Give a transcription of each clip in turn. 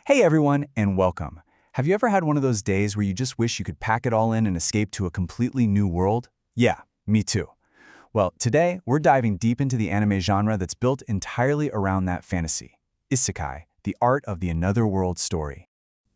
Hey everyone, and welcome. Have you ever had one of those days where you just wish you could pack it all in and escape to a completely new world? Yeah, me too. Well, today we're diving deep into the anime genre that's built entirely around that fantasy. Isekai, the art of the another world story.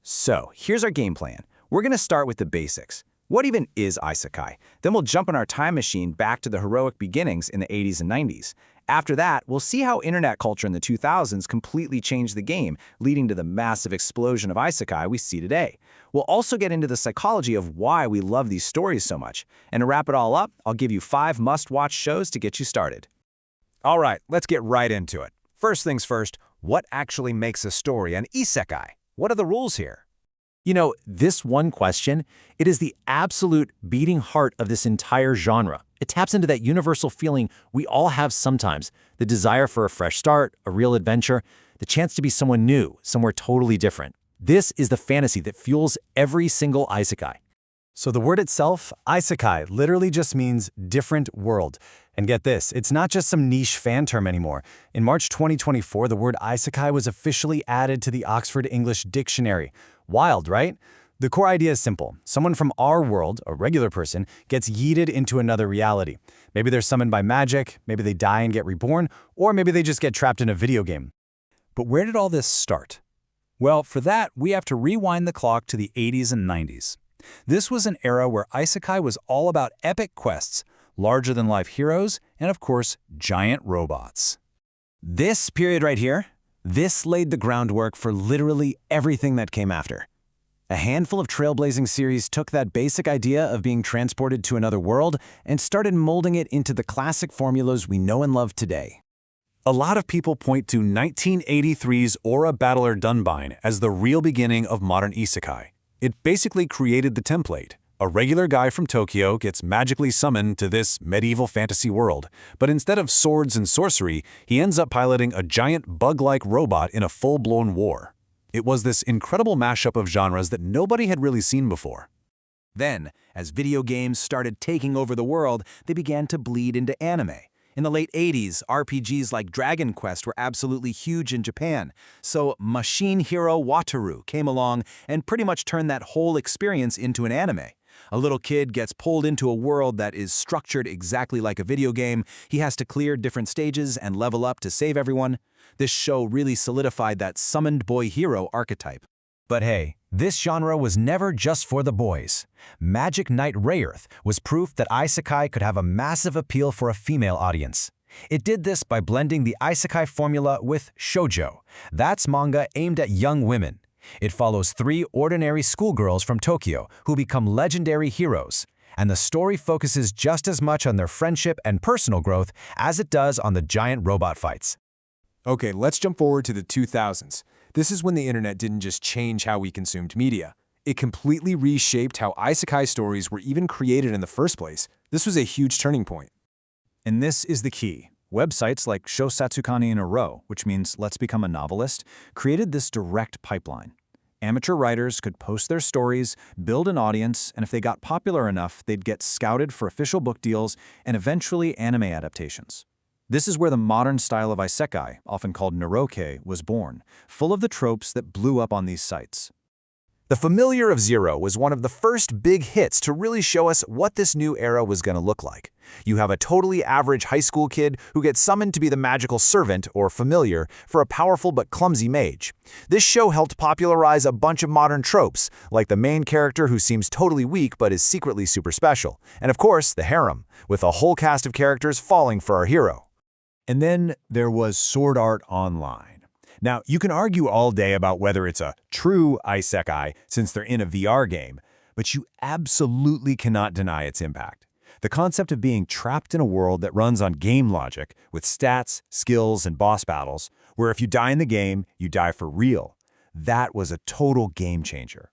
So, here's our game plan. We're going to start with the basics. What even is Isekai? Then we'll jump in our time machine back to the heroic beginnings in the 80s and 90s. After that, we'll see how internet culture in the 2000s completely changed the game, leading to the massive explosion of Isekai we see today. We'll also get into the psychology of why we love these stories so much. And to wrap it all up, I'll give you 5 must-watch shows to get you started. All right, let's get right into it. First things first, what actually makes a story an isekai? What are the rules here? You know, this one question, it is the absolute beating heart of this entire genre. It taps into that universal feeling we all have sometimes, the desire for a fresh start, a real adventure, the chance to be someone new, somewhere totally different. This is the fantasy that fuels every single isekai. So the word itself, Isekai, literally just means different world. And get this, it's not just some niche fan term anymore. In March 2024, the word Isekai was officially added to the Oxford English Dictionary. Wild, right? The core idea is simple. Someone from our world, a regular person, gets yeeted into another reality. Maybe they're summoned by magic, maybe they die and get reborn, or maybe they just get trapped in a video game. But where did all this start? Well, for that, we have to rewind the clock to the 80s and 90s. This was an era where Isekai was all about epic quests, larger-than-life heroes, and of course, giant robots. This period right here, this laid the groundwork for literally everything that came after. A handful of trailblazing series took that basic idea of being transported to another world and started molding it into the classic formulas we know and love today. A lot of people point to 1983's Aura Battler Dunbine as the real beginning of modern isekai. It basically created the template. A regular guy from Tokyo gets magically summoned to this medieval fantasy world, but instead of swords and sorcery, he ends up piloting a giant bug-like robot in a full-blown war. It was this incredible mashup of genres that nobody had really seen before. Then, as video games started taking over the world, they began to bleed into anime. In the late 80s, RPGs like Dragon Quest were absolutely huge in Japan, so Machine Hero Wataru came along and pretty much turned that whole experience into an anime. A little kid gets pulled into a world that is structured exactly like a video game. He has to clear different stages and level up to save everyone. This show really solidified that summoned boy hero archetype. But hey, this genre was never just for the boys. Magic Knight Rayearth was proof that Isekai could have a massive appeal for a female audience. It did this by blending the Isekai formula with shoujo. That's manga aimed at young women. It follows 3 ordinary schoolgirls from Tokyo who become legendary heroes. And the story focuses just as much on their friendship and personal growth as it does on the giant robot fights. Okay, let's jump forward to the 2000s. This is when the internet didn't just change how we consumed media. It completely reshaped how isekai stories were even created in the first place. This was a huge turning point. And this is the key. Websites like Shousatsukani in a Row, which means Let's Become a Novelist, created this direct pipeline. Amateur writers could post their stories, build an audience, and if they got popular enough, they'd get scouted for official book deals and eventually anime adaptations. This is where the modern style of isekai, often called naroke, was born, full of the tropes that blew up on these sites. The Familiar of Zero was one of the first big hits to really show us what this new era was going to look like. You have a totally average high school kid who gets summoned to be the magical servant, or familiar, for a powerful but clumsy mage. This show helped popularize a bunch of modern tropes, like the main character who seems totally weak but is secretly super special, and of course, the harem, with a whole cast of characters falling for our hero. And then there was Sword Art Online. Now, you can argue all day about whether it's a true isekai since they're in a VR game, but you absolutely cannot deny its impact. The concept of being trapped in a world that runs on game logic, with stats, skills, and boss battles, where if you die in the game, you die for real, that was a total game changer.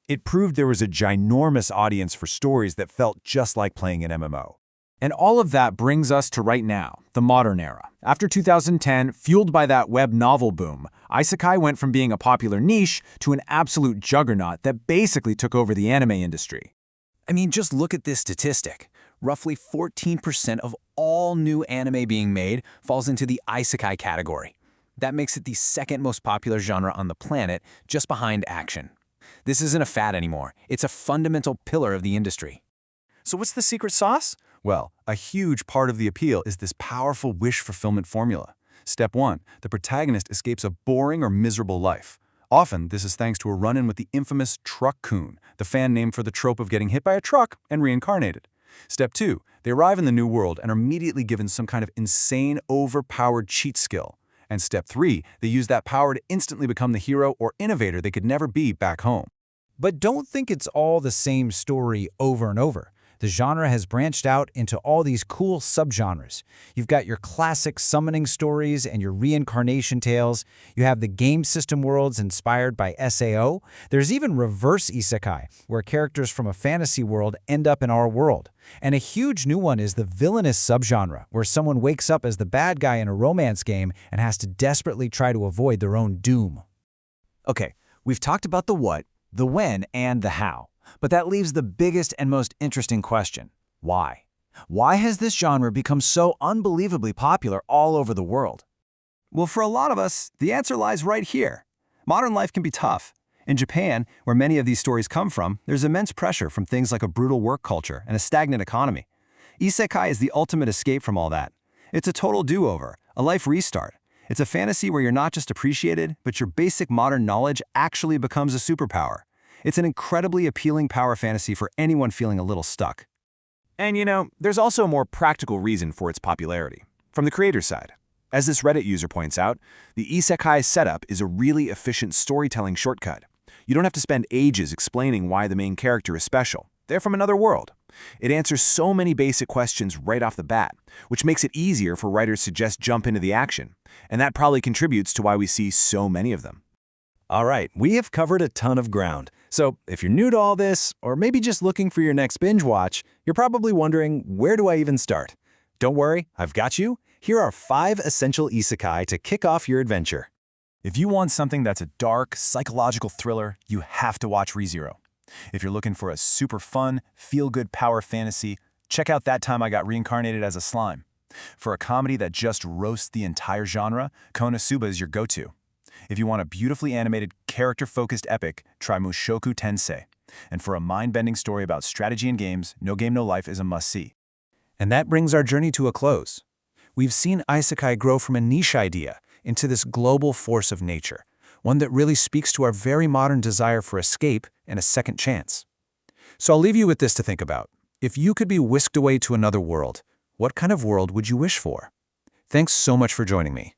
It proved there was a ginormous audience for stories that felt just like playing an MMO. And all of that brings us to right now, the modern era. After 2010, fueled by that web novel boom, isekai went from being a popular niche to an absolute juggernaut that basically took over the anime industry. I mean, just look at this statistic. Roughly 14% of all new anime being made falls into the isekai category. That makes it the second most popular genre on the planet, just behind action. This isn't a fad anymore. It's a fundamental pillar of the industry. So what's the secret sauce? Well, a huge part of the appeal is this powerful wish fulfillment formula. Step 1. The protagonist escapes a boring or miserable life. Often, this is thanks to a run-in with the infamous truck-coon, the fan name for the trope of getting hit by a truck and reincarnated. Step 2. They arrive in the new world and are immediately given some kind of insane, overpowered cheat skill. And Step 3. They use that power to instantly become the hero or innovator they could never be back home. But don't think it's all the same story over and over. The genre has branched out into all these cool subgenres. You've got your classic summoning stories and your reincarnation tales. You have the game system worlds inspired by SAO. There's even reverse isekai, where characters from a fantasy world end up in our world. And a huge new one is the villainous subgenre, where someone wakes up as the bad guy in a romance game and has to desperately try to avoid their own doom. Okay, we've talked about the what, the when, and the how. But that leaves the biggest and most interesting question. Why? Why has this genre become so unbelievably popular all over the world? Well, for a lot of us, the answer lies right here. Modern life can be tough. In Japan, where many of these stories come from, there's immense pressure from things like a brutal work culture and a stagnant economy. Isekai is the ultimate escape from all that. It's a total do-over, a life restart. It's a fantasy where you're not just appreciated, but your basic modern knowledge actually becomes a superpower. It's an incredibly appealing power fantasy for anyone feeling a little stuck. And there's also a more practical reason for its popularity, from the creator's side. As this Reddit user points out, the Isekai setup is a really efficient storytelling shortcut. You don't have to spend ages explaining why the main character is special. They're from another world. It answers so many basic questions right off the bat, which makes it easier for writers to just jump into the action. And that probably contributes to why we see so many of them. All right, we have covered a ton of ground. So if you're new to all this, or maybe just looking for your next binge watch, you're probably wondering, where do I even start? Don't worry, I've got you. Here are 5 essential isekai to kick off your adventure. If you want something that's a dark, psychological thriller, you have to watch ReZero. If you're looking for a super fun, feel-good power fantasy, check out That Time I Got Reincarnated as a Slime. For a comedy that just roasts the entire genre, Konosuba is your go-to. If you want a beautifully animated, character-focused epic, try Mushoku Tensei. And for a mind-bending story about strategy and games, No Game No Life is a must-see. And that brings our journey to a close. We've seen isekai grow from a niche idea into this global force of nature, one that really speaks to our very modern desire for escape and a second chance. So I'll leave you with this to think about. If you could be whisked away to another world, what kind of world would you wish for? Thanks so much for joining me.